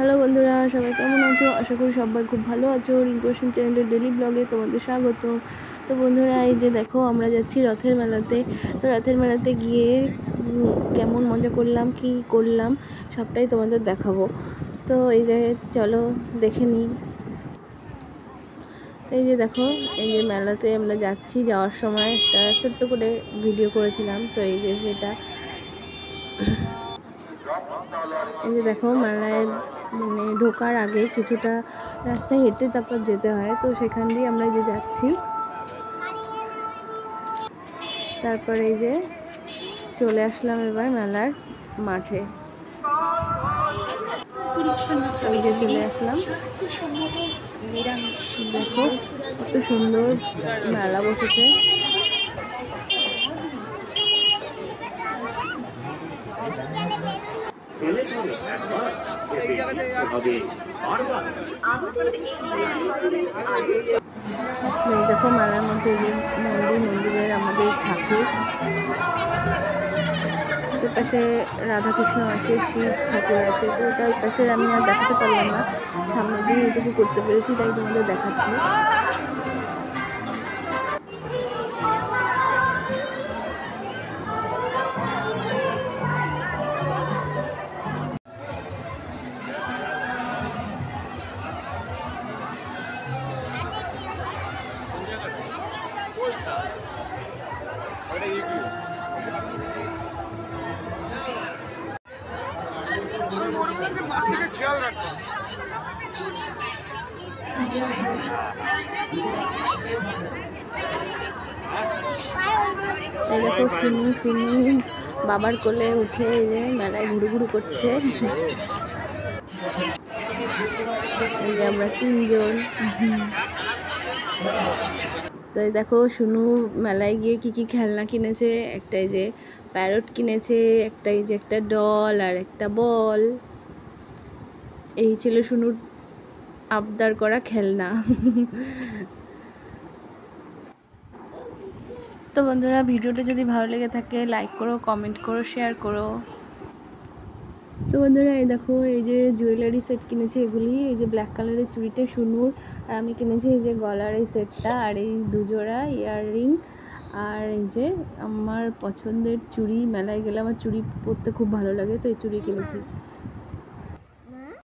Hello বন্ধুরা, সবাই কেমন আছো? আশা করি সবাই খুব ভালো আছো। রিঙ্কোশন চ্যানেলের ডেলি ব্লগে তোমাদের স্বাগত। তো বন্ধুরা, এই যে দেখো আমরা যাচ্ছি রথের মেলাতে। তো রথের মেলাতে গিয়ে কেমন মজা করলাম, কি করলাম সবটাই তোমাদের দেখাবো। তো এই যে চলো দেখে নিই। এই যে দেখো, এই যে মেলাতে আমরা যাচ্ছি, যাওয়ার সময় একটা ছোট্ট করে ভিডিও করেছিলাম। তো এই যে সেটা, এই যে দেখো মেলায় মানে ঢোকার আগে কিছুটা রাস্তায় হেঁটে তারপর যেতে হয়। তো সেখান দিয়ে আমরা যে যাচ্ছি, তারপরে এই যে চলে আসলাম এবার মেলার মাঠে। এই যে চলে আসলাম, দেখো কত সুন্দর মেলা বসেছে। দেখো মেলার মধ্যে যে মন্দিরের আমাদের ঠাকুর, ওর পাশে রাধাকৃষ্ণ আছে, শিব ঠাকুর আছে। তো ওটার পাশে আমি আর দেখাতে পারলাম না, সামনে দিয়ে এটুকু করতে পেরেছি, তাই তোমাদের দেখাচ্ছি। এই দেখো শুনু বাবার কোলে উঠে এই যে মেলায় ঘুরু করছে। এই যে আমরা 3 জন। তাই দেখো শুনু মেলায় গিয়ে কি খেলনা কিনেছে। একটা এই যে প্যারট কিনেছে, একটা এই যে একটা ডল আর একটা বল। এই ছিল শুনুর আবদার করা খেলনা। তো বন্ধুরা, ভিডিওটা যদি ভালো লেগে থাকে লাইক করো, কমেন্ট করো, শেয়ার করো। তো বন্ধুরা, এই দেখো এই যে জুয়েলারি সেট কিনেছি এগুলি। এই যে ব্ল্যাক কালারের চুড়িটা শুনুর, আর আমি কিনেছি এই যে গলার এই সেটটা, আর এই দুজোড়া ইয়াররিং, আর এই যে আমার পছন্দের চুড়ি। মেলায় গেলে আমার চুড়ি পরতে খুব ভালো লাগে, তো এই চুড়ি কিনেছি।